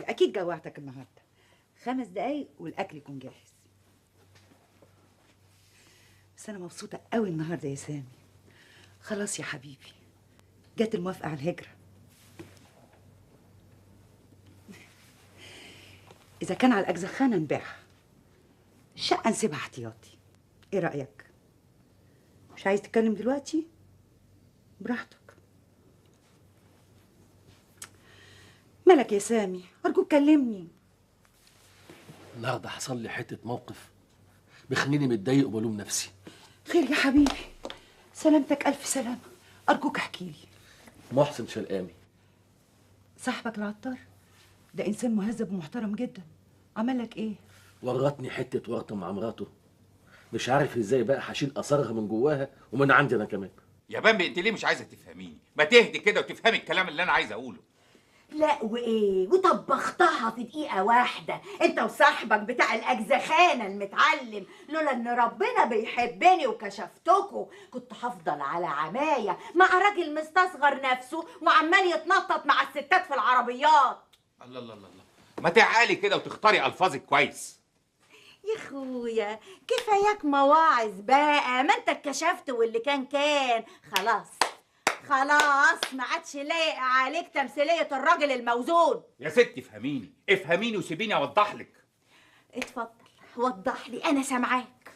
اكيد جوعتك النهارده. 5 دقايق والاكل يكون جاهز. بس انا مبسوطه قوي النهارده يا سامي. خلاص يا حبيبي، جت الموافقه على الهجره. اذا كان على الاجزخانه نبيعها، الشقه نسيبها احتياطي. ايه رايك؟ مش عايز تتكلم دلوقتي؟ براحتك. مالك يا سامي؟ ارجوك كلمني. النهارده حصل لي حته موقف بيخليني متضايق وبلوم نفسي. خير يا حبيبي؟ سلامتك، الف سلامه. ارجوك احكي لي. محسن شلقامي صاحبك العطار ده انسان مهذب ومحترم جدا. عمل لك ايه؟ ورطني حته ورطه مع مراته، مش عارف ازاي بقى هشيل اثرها من جواها ومن عندي انا كمان. يا بامبي انت ليه مش عايزه تفهميني؟ ما تهدي كده وتفهمي الكلام اللي انا عايز اقوله. لا وايه، وطبختها في دقيقة واحدة انت وصاحبك بتاع الاجزخانة المتعلم. لولا ان ربنا بيحبني وكشفتكوا كنت هفضل على عماية مع راجل مستصغر نفسه وعمال يتنطط مع الستات في العربيات. الله الله الله الله، ما تعالي كده وتختاري الفاظك كويس. يا اخويا كفاياك مواعظ بقى، ما انت اتكشفت واللي كان خلاص خلاص، ما عادش لايق عليك تمثيلية الراجل الموزون. يا ستي افهميني افهميني وسيبيني اوضح لك. اتفضل وضح لي، انا سامعاك.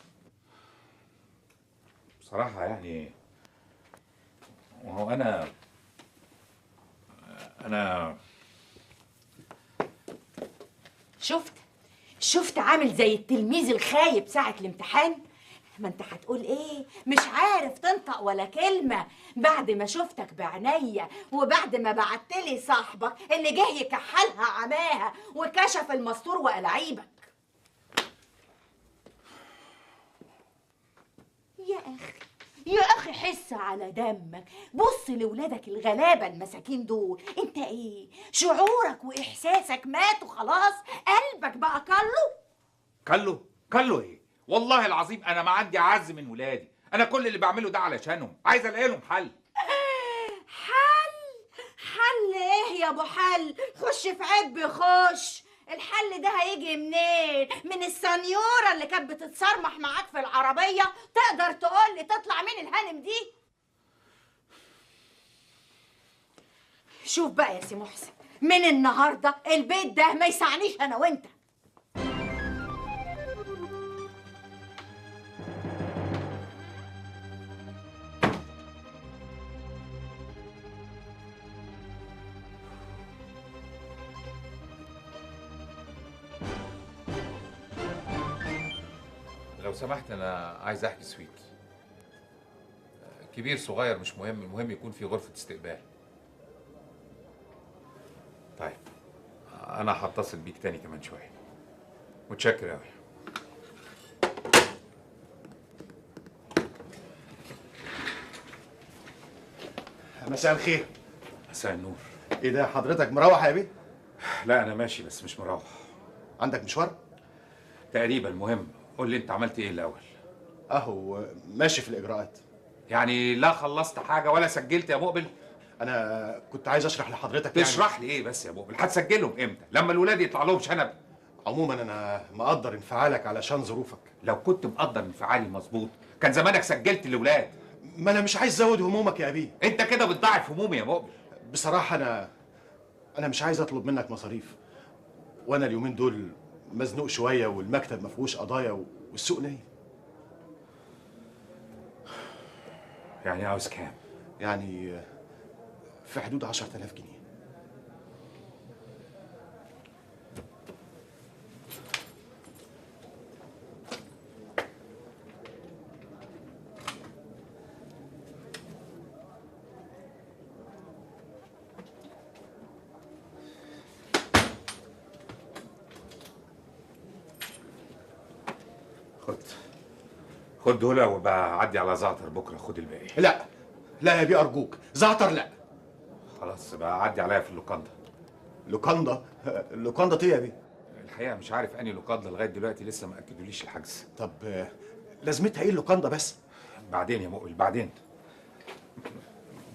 بصراحه يعني وهو انا شفت عامل زي التلميذ الخايب ساعة الامتحان. ما انت هتقول ايه؟ مش عارف تنطق ولا كلمة بعد ما شفتك بعينيا وبعد ما بعتلي صاحبك اللي جه يكحلها عماها وكشف المستور وقلاعيبك. يا اخي حس على دمك، بص لولادك الغلابة المساكين دول. انت ايه شعورك واحساسك ماتوا خلاص، قلبك بقى كله ايه؟ والله العظيم انا ما عندي عز من ولادي، انا كل اللي بعمله ده علشانهم، عايز الاقي لهم حل. حل ايه يا ابو حل؟ خش في عب خش. الحل ده هيجي منين؟ من السنيوره اللي كانت بتتصرمح معاك في العربيه؟ تقدر تقول لي تطلع مين الهانم دي؟ شوف بقى يا سي محسن، من النهارده البيت ده ما يسعنيش انا وانت. لو سمحت انا عايز احجز سويت، كبير صغير مش مهم، المهم يكون في غرفة استقبال. طيب انا هتصل بيك تاني كمان شوية. متشكر اوي. مساء الخير. مساء النور. ايه ده حضرتك مروح يا بيه؟ لا انا ماشي بس مش مروح. عندك مشوار؟ تقريبا. المهم قول لي انت عملت ايه الاول؟ اهو ماشي في الاجراءات. يعني لا خلصت حاجة ولا سجلت يا مقبل؟ انا كنت عايز اشرح لحضرتك. تشرح لي ايه بس يا مقبل؟ هتسجلهم امتى؟ لما الولاد يطلع لهم شنب؟ عموما انا مقدر انفعالك علشان ظروفك. لو كنت مقدر انفعالي مظبوط كان زمانك سجلت الاولاد. ما انا مش عايز ازود همومك يا ابيه. انت كده بتضاعف همومي يا مقبل. بصراحه انا مش عايز اطلب منك مصاريف، وانا اليومين دول مزنوق شويه والمكتب ما فيهوش قضايا والسوق نايم. يعني عاوز كام؟ يعني في حدود 10,000 جنيه. خد دول وبقى عدي على زعتر بكره خد الباقي. لا لا يا بيه ارجوك، زعتر لا. خلاص بقى عدي عليا في اللوكاندا. لوكاندا؟ لوكاندا ايه يا بيه؟ الحقيقه مش عارف انهي لوكاندا لغايه دلوقتي، لسه ما اكدوليش الحجز. طب لازمتها ايه اللوكاندا بس؟ بعدين يا مقبل بعدين.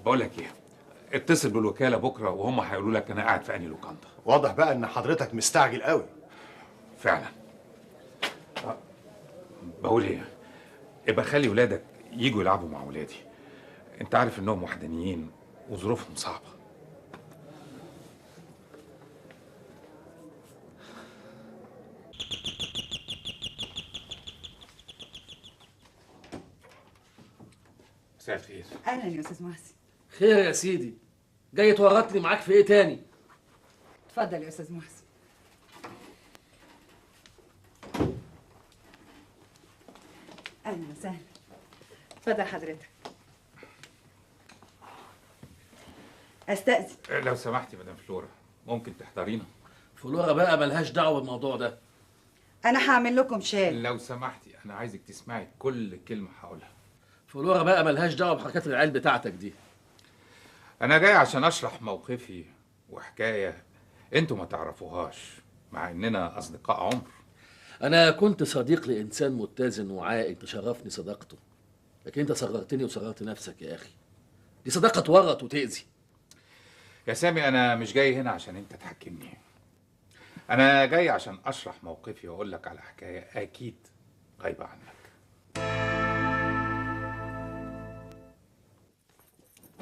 بقول لك ايه، اتصل بالوكاله بكره وهم هيقولوا لك انا قاعد في انهي لوكاندا. واضح بقى ان حضرتك مستعجل قوي. فعلا. بقول ايه، يبقى خلي ولادك يجوا يلعبوا مع ولادي. انت عارف انهم وحدانيين وظروفهم صعبه. مساء الخير. اهلا يا استاذ محسن. خير يا سيدي، جاي تورطني معاك في ايه تاني؟ اتفضل يا استاذ محسن. اهلا وسهلا. اتفضل حضرتك. استاذن. لو سمحتي مدام فلورا، ممكن تحضرينا؟ فلورا بقى ملهاش دعوه بالموضوع ده. انا هعمل لكم شاي. لو سمحتي انا عايزك تسمعي كل كلمه هقولها. فلورا بقى ملهاش دعوه بحركات العيال بتاعتك دي. انا جاي عشان اشرح موقفي وحكايه انتوا ما تعرفوهاش، مع اننا اصدقاء عمر. انا كنت صديق لانسان متزن وعاقل تشرفني صداقته، لكن انت صغرتني وصغرت نفسك يا اخي. دي صداقه تورط وتاذي. يا سامي انا مش جاي هنا عشان انت تحكمني، انا جاي عشان اشرح موقفي واقول لك على حكايه اكيد غايبه عنك.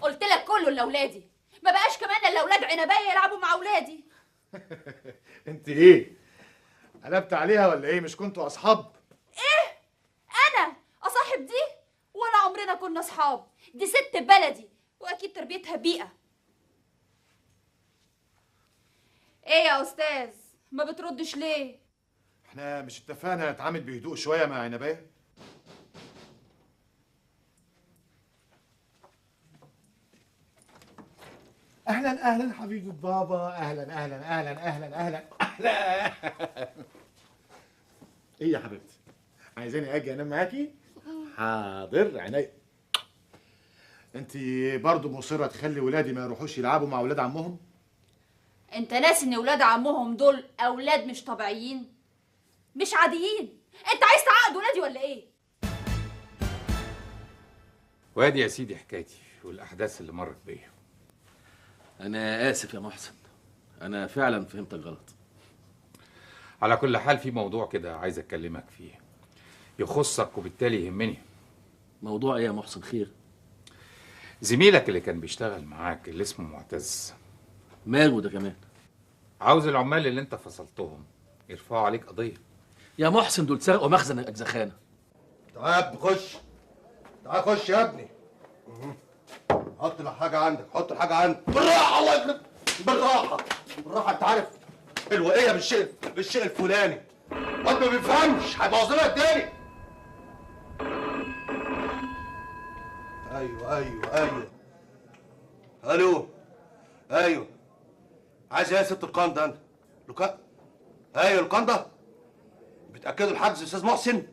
قلت لك كله لاولادي، ما بقاش كمان الا اولاد عنبيه يلعبوا مع اولادي. انت ايه؟ قلبت عليها ولا ايه؟ مش كنتوا اصحاب؟ ايه؟ انا اصاحب دي؟ ولا عمرنا كنا اصحاب، دي ست بلدي واكيد تربيتها بيئه. ايه يا استاذ ما بتردش ليه؟ احنا مش اتفقنا نتعامل بهدوء شويه مع عنبيه؟ اهلا اهلا حبيبه بابا، اهلا اهلا اهلا اهلا اهلا اهلا. ايه يا حبيبتي؟ عايزاني اجي انام معاكي؟ حاضر عينيا. انت برضه مصره تخلي ولادي ما يروحوش يلعبوا مع ولاد عمهم؟ انت ناسي ان ولاد عمهم دول اولاد مش طبيعيين، مش عاديين. انت عايز تعقد ولادي ولا ايه؟ وادي يا سيدي حكايتي والاحداث اللي مرت بيا. انا اسف يا محسن، انا فعلا فهمتك غلط. على كل حال في موضوع كده عايز اكلمك فيه، يخصك وبالتالي يهمني. موضوع ايه يا محسن؟ خير. زميلك اللي كان بيشتغل معاك اللي اسمه معتز، ماله ده كمان؟ عاوز العمال اللي انت فصلتهم يرفعوا عليك قضيه. يا محسن دول سرقوا مخزن الاجزخانه. تعال خش، تعال خش يا ابني. حط الحاجة عندك، حط الحاجة عندك بالراحة. الله يكرمك، بالراحة بالراحة. أنت عارف الوقية بالشيء الفلاني، وأنت ما بيفهمش هيبوظ لنا الدنيا. أيوه ألو، أيوه. عايز إيه يا ست القندة أنت؟ أيوه القندة. بتأكدوا الحجز يا أستاذ محسن؟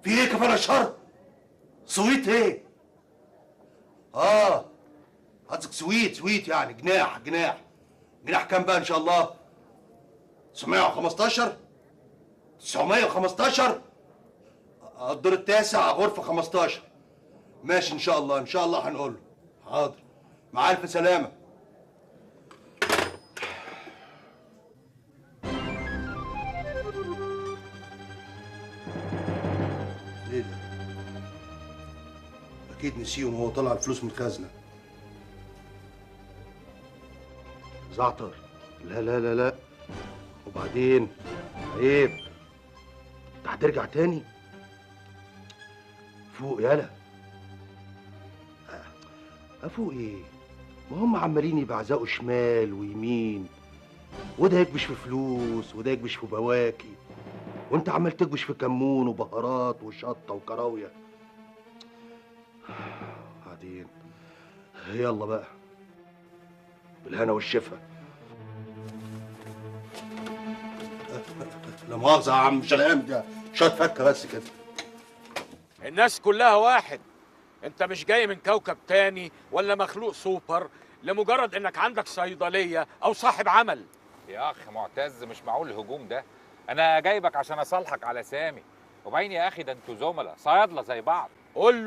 في إيه كفاية الشر؟ سويت إيه؟ قصدك سويت يعني جناح كام بقى ان شاء الله؟ 915 الدور التاسع غرفة 15. ماشي ان شاء الله هنقول له. حاضر، مع الف سلامة. ايه ده؟ اكيد نسيهم وهو طلع الفلوس من الخزنه. زعتر، لا وبعدين عيب، انت هترجع تاني؟ فوق يالا. افوق ايه؟ ما هم عمالين يبعزقوا شمال ويمين، وده يكبش في فلوس وده يكبش في بواكي، وانت عمال تكبش في كمون وبهارات وشطه وكراويه. بعدين يلا بقى بالهنا والشفا. لا مؤاخذة يا عم شلقام، ده شوية فكة بس كده. الناس كلها واحد، انت مش جاي من كوكب تاني ولا مخلوق سوبر لمجرد انك عندك صيدلية او صاحب عمل. يا اخ معتز مش معقول الهجوم ده، انا جايبك عشان اصالحك على سامي، وبعدين يا اخي ده انتوا زملاء صيادله زي بعض. قول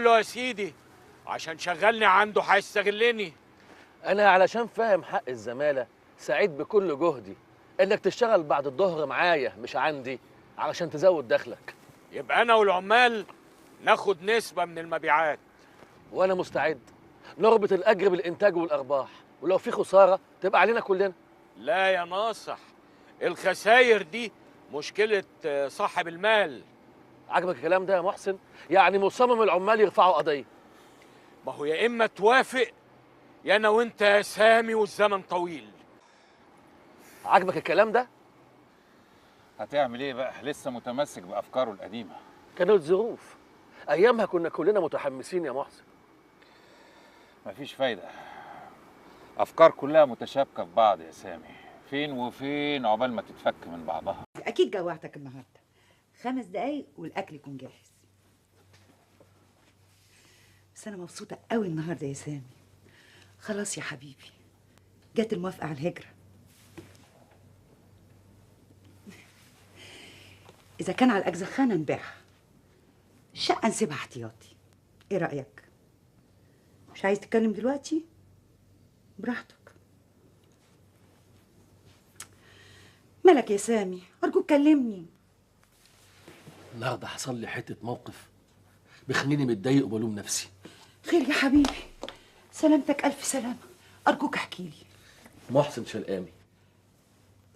له يا سيدي عشان شغلني عنده هيستغلني. انا علشان فاهم حق الزماله سعيد بكل جهدي انك تشتغل بعد الظهر معايا مش عندي علشان تزود دخلك. يبقى انا والعمال ناخد نسبة من المبيعات. وانا مستعد نربط الاجر بالانتاج والارباح، ولو في خساره تبقى علينا كلنا. لا يا ناصح، الخساير دي مشكلة صاحب المال. عجبك الكلام ده يا محسن؟ يعني مصمم العمال يرفعوا قضيه. ما هو يا اما توافق يا انا وانت يا سامي والزمن طويل. عجبك الكلام ده؟ هتعمل ايه بقى؟ لسه متمسك بافكاره القديمه. كانت ظروف، ايامها كنا كلنا متحمسين يا محسن. مفيش فايده، افكار كلها متشابكه في بعض يا سامي. فين وفين عقبال ما تتفك من بعضها. اكيد جوعتك النهارده. 5 دقايق والاكل يكون جاهز. بس انا مبسوطه قوي النهارده يا سامي. خلاص يا حبيبي، جت الموافقه على الهجره. اذا كان على الاجزخانه نبيعها، الشقه نسيبها احتياطي. ايه رايك؟ مش عايز تتكلم دلوقتي؟ براحتك. مالك يا سامي؟ ارجوك كلمني. النهارده حصل لي حته موقف بيخليني متضايق وبلوم نفسي. خير يا حبيبي؟ سلامتك الف سلامه. ارجوك احكي لي. محسن شلقامي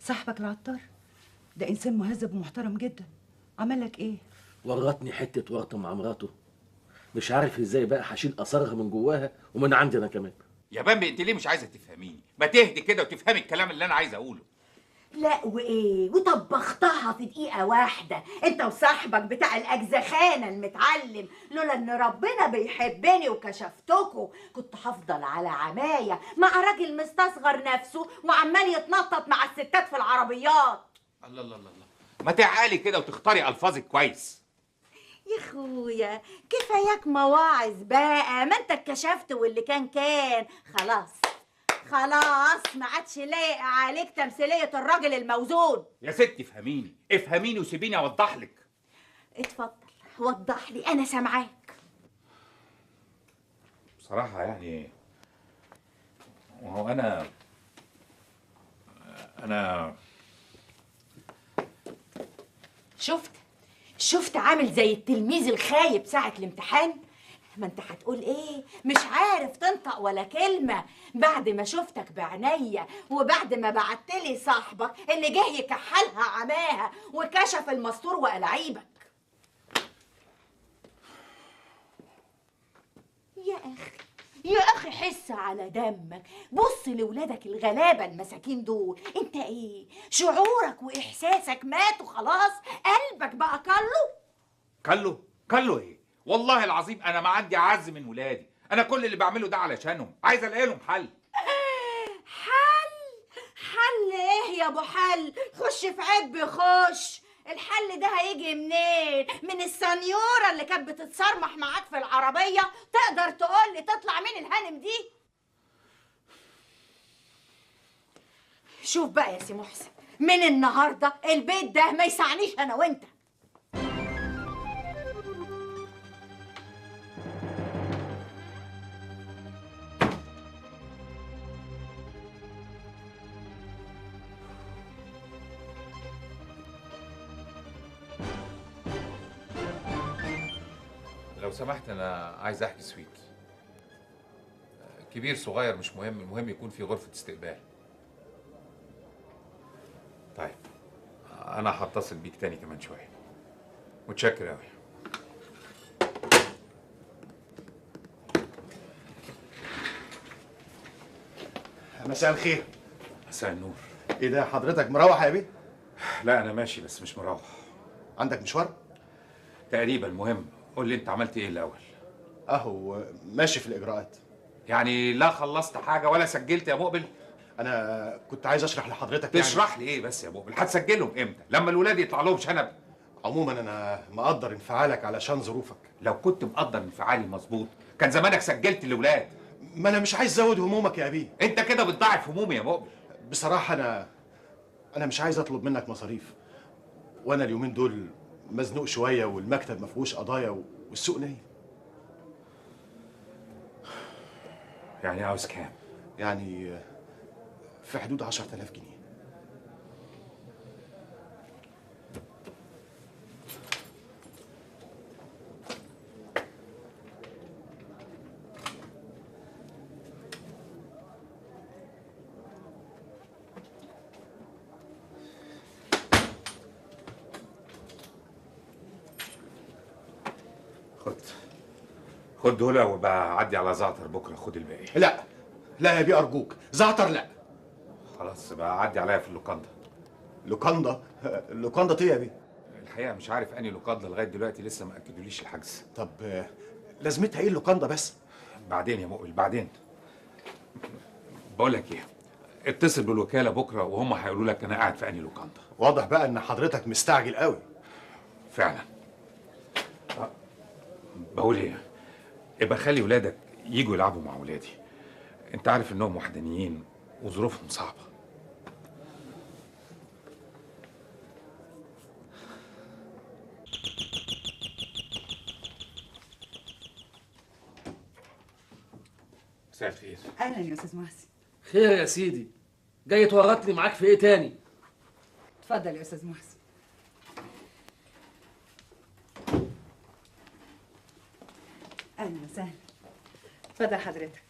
صاحبك العطار ده انسان مهذب ومحترم جدا. عمل لك ايه؟ ورطني حته ورطه مع مراته، مش عارف ازاي بقى هشيل اثرها من جواها ومن عندي انا كمان. يا بامبي انت ليه مش عايزه تفهميني؟ ما تهدي كده وتفهمي الكلام اللي انا عايز اقوله. لا وايه، وطبختها في دقيقة واحدة انت وصاحبك بتاع الاجزخانة المتعلم. لولا ان ربنا بيحبني وكشفتكوا كنت هفضل على عماية مع راجل مستصغر نفسه وعمال يتنطط مع الستات في العربيات. الله الله الله، ما تعالي كده وتختاري الفاظك كويس. يا اخويا كفاياك مواعظ بقى، ما انت اتكشفت واللي كان خلاص خلاص، ما عادش لايق عليك تمثيلية الراجل الموزون. يا ستي افهميني افهميني وسيبيني اوضح لك. اتفضل وضح لي، انا سامعاك. بصراحة يعني وهو أنا شفت عامل زي التلميذ الخايب ساعة الامتحان؟ ما انت هتقول ايه؟ مش عارف تنطق ولا كلمة بعد ما شفتك بعينيا وبعد ما بعتلي صاحبك اللي جه يكحلها عماها وكشف المستور وألاعيبك. يا اخي حس على دمك، بص لولادك الغلابه المساكين دول. انت ايه شعورك واحساسك ماتوا خلاص؟ قلبك بقى كله ايه؟ والله العظيم انا ما عندي اعز من ولادي. انا كل اللي بعمله ده علشانهم، عايز الاقي لهم حل. حل ايه يا ابو حل؟ خش في عب خش. الحل ده هيجي منين؟ من السنيوره اللي كانت بتتصرمح معاك في العربيه؟ تقدر تقول لي تطلع مين الهانم دي؟ شوف بقى يا سي محسن، من النهارده البيت ده ما يسعنيش انا وانت. لو سمحت انا عايز احجز سويت. كبير صغير مش مهم، المهم يكون في غرفة استقبال. طيب انا هتصل بيك تاني كمان شوية. متشكر قوي. مساء الخير. مساء النور. ايه ده حضرتك مروح يا بيه؟ لا انا ماشي بس مش مروح. عندك مشوار؟ تقريبا. المهم قول لي انت عملت ايه الاول؟ اهو ماشي في الاجراءات. يعني لا خلصت حاجه ولا سجلت يا مقبل؟ انا كنت عايز اشرح لحضرتك. تشرح لي ايه بس يا مقبل؟ هتسجلهم امتى؟ لما الولاد يطلع لهم شنب؟ عموما انا مقدر انفعالك علشان ظروفك. لو كنت مقدر انفعالي مظبوط كان زمانك سجلت الاولاد. ما انا مش عايز ازود همومك يا ابيه. انت كده بتضاعف همومي يا مقبل. بصراحه انا مش عايز اطلب منك مصاريف، وانا اليومين دول مزنوق شويه والمكتب ما فيهوش قضايا والسوق نايم. يعني عاوز كام؟ يعني في حدود 10,000 جنيه. خد دول وبقى عدي على زعتر بكره خد الباقي. لا لا يا بيه ارجوك، زعتر لا. خلاص بقى عدي عليا في اللوكاندا. لوكاندا؟ لوكاندا ايه يا بيه؟ الحقيقه مش عارف انهي لوكاندا لغايه دلوقتي لسه ما اكدوليش الحجز. طب لازمتها ايه اللوكاندا بس؟ بعدين يا مقبل بعدين. بقول لك ايه، اتصل بالوكاله بكره وهم هيقولوا لك انا قاعد في انهي لوكاندا. واضح بقى ان حضرتك مستعجل قوي. فعلا. بقول ايه، ابقى خلي ولادك يجوا يلعبوا مع ولادي. انت عارف انهم وحدانيين وظروفهم صعبه. مساء الخير. اهلا يا استاذ محسن. خير يا سيدي، جاي تورطني معاك في ايه تاني؟ اتفضل يا استاذ محسن. اهلا وسهلا. اتفضل حضرتك.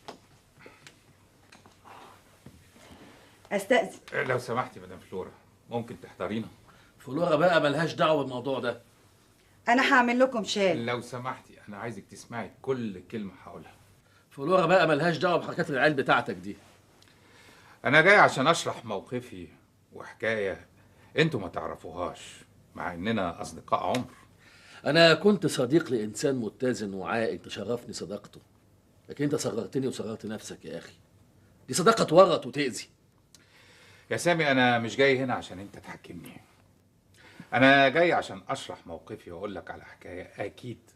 استاذن. لو سمحتي مدام فلورا، ممكن تحضرينا؟ فلورا بقى ملهاش دعوه بالموضوع ده. انا هعمل لكم شاي. لو سمحتي انا عايزك تسمعي كل كلمه هقولها. فلورا بقى ملهاش دعوه بحركات العيال بتاعتك دي. انا جاي عشان اشرح موقفي وحكايه انتوا ما تعرفوهاش، مع اننا اصدقاء عمر. انا كنت صديق لانسان متزن وعاقل تشرفني صداقته، لكن انت صغرتني وصغرت نفسك يا اخي. دي صداقه تورط وتاذي. يا سامي انا مش جاي هنا عشان انت تحكمني، انا جاي عشان اشرح موقفي واقول لك على حكايه اكيد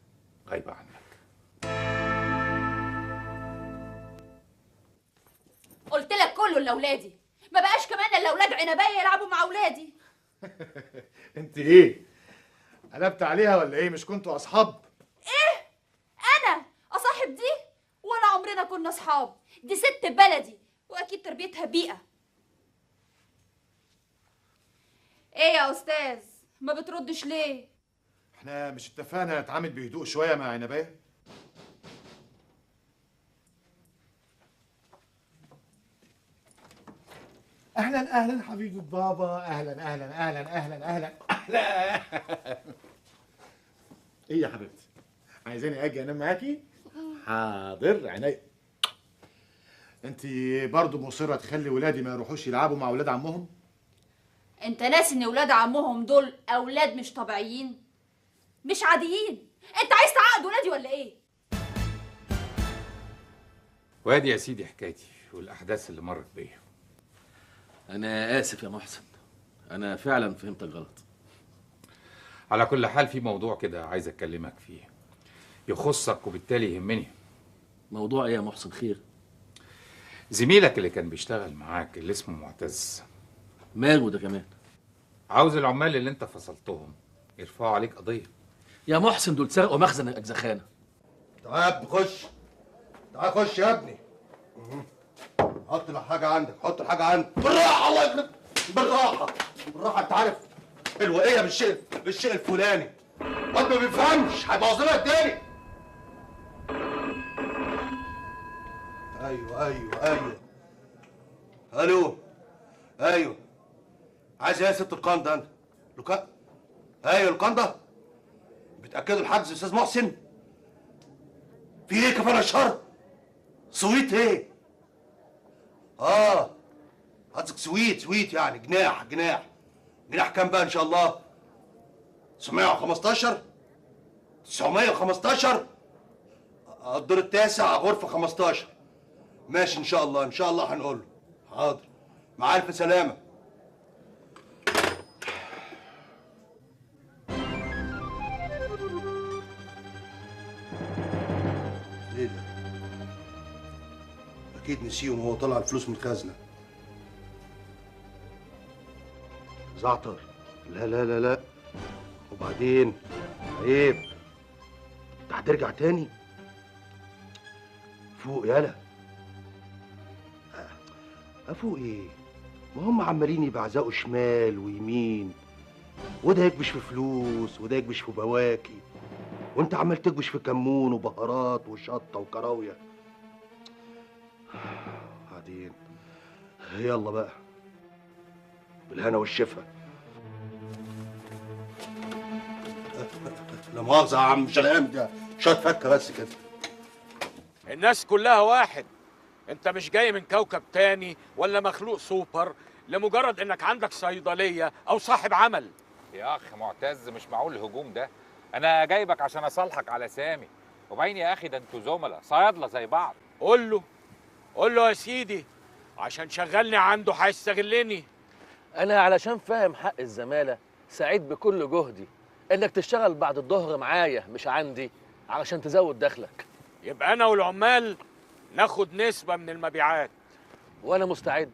غايبه عنك. قلت لك كله لاولادي، ما بقاش كمان الا اولاد عنبيه يلعبوا مع اولادي. انت ايه؟ قلبت عليها ولا ايه؟ مش كنتوا اصحاب؟ ايه؟ انا اصاحب دي؟ ولا عمرنا كنا اصحاب. دي ست بلدي واكيد تربيتها بيئه. ايه يا استاذ ما بتردش ليه؟ احنا مش اتفقنا نتعامل بهدوء شويه مع عنبايه؟ اهلا اهلا حبيبه بابا، اهلا اهلا اهلا اهلا اهلا اهلا. ايه يا حبيبتي؟ عايزاني اجي انام معاكي؟ حاضر عينيا. انت برضه مصره تخلي ولادي ما يروحوش يلعبوا مع ولاد عمهم؟ انت ناسي ان ولاد عمهم دول اولاد مش طبيعيين، مش عاديين. انت عايز تعقد ولادي ولا ايه؟ وادي يا سيدي حكايتي والاحداث اللي مرت بيا. انا اسف يا محسن، انا فعلا فهمتك غلط. على كل حال في موضوع كده عايز اكلمك فيه، يخصك وبالتالي يهمني. موضوع ايه يا محسن؟ خير. زميلك اللي كان بيشتغل معاك اللي اسمه معتز، ماله ده كمان؟ عاوز العمال اللي انت فصلتهم يرفعوا عليك قضيه. يا محسن دول سرقوا مخزن الاجزخانه. تعال يا ابني خش، تعال خش يا ابني. حط الحاجة عندك، حط الحاجة عندك بالراحة. الله يخرب، بالراحة بالراحة. انت عارف الوقية بالشيء الفلاني، واد ما بيفهمش هيبوظ لنا الدنيا. ايوه الو، ايوه عايز ايه يا ست لوكاندا؟ انت لوكاندا؟ ايوه لوكاندا. بتاكدوا الحجز يا استاذ محسن؟ في ايه كفاله الشر؟ سويت ايه؟ قصدك سويت يعني جناح كام بقى ان شاء الله؟ 915 915 الدور التاسع غرفه 15. ماشي ان شاء الله هنقول له. حاضر مع الف سلامه. ايه ده؟ اكيد نسيهم وهو طلع الفلوس من الخزنه. زعتر لا وبعدين عيب، انت هترجع تاني؟ فوق يالا، افوق ايه؟ ما هم عمالين يبعزقوا شمال ويمين، وده يكبش في فلوس وده يكبش في بواكي، وانت عمال تكبش في كمون وبهارات وشطه وكراويه. بعدين يلا بقى بالهنا والشفا. لا مؤاخذة يا عم شلقام، ده شوية فكة بس كده. الناس كلها واحد. انت مش جاي من كوكب تاني ولا مخلوق سوبر لمجرد انك عندك صيدلية او صاحب عمل. يا اخ معتز مش معقول الهجوم ده. انا جايبك عشان اصالحك على سامي، وبعدين يا اخي ده انتوا زملاء صيادله زي بعض. قول له يا سيدي، عشان شغلني عنده هيستغلني. انا علشان فاهم حق الزماله سعيد بكل جهدي انك تشتغل بعد الظهر معايا مش عندي علشان تزود دخلك. يبقى انا والعمال ناخد نسبة من المبيعات. وانا مستعد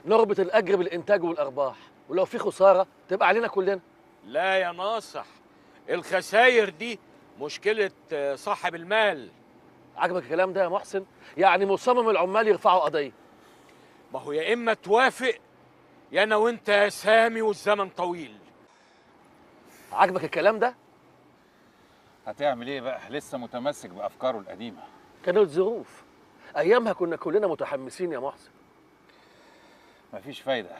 نربط الاجر بالانتاج والارباح، ولو في خساره تبقى علينا كلنا. لا يا ناصح، الخساير دي مشكلة صاحب المال. عجبك الكلام ده يا محسن؟ يعني مصمم العمال يرفعوا قضيه. ما هو يا اما توافق يا انا وانت يا سامي والزمن طويل. عجبك الكلام ده؟ هتعمل ايه بقى؟ لسه متمسك بافكاره القديمه. كانت ظروف، ايامها كنا كلنا متحمسين يا محسن. مفيش فايده،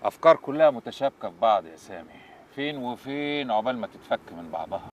افكار كلها متشابكه في بعض يا سامي. فين وفين عقبال ما تتفك من بعضها.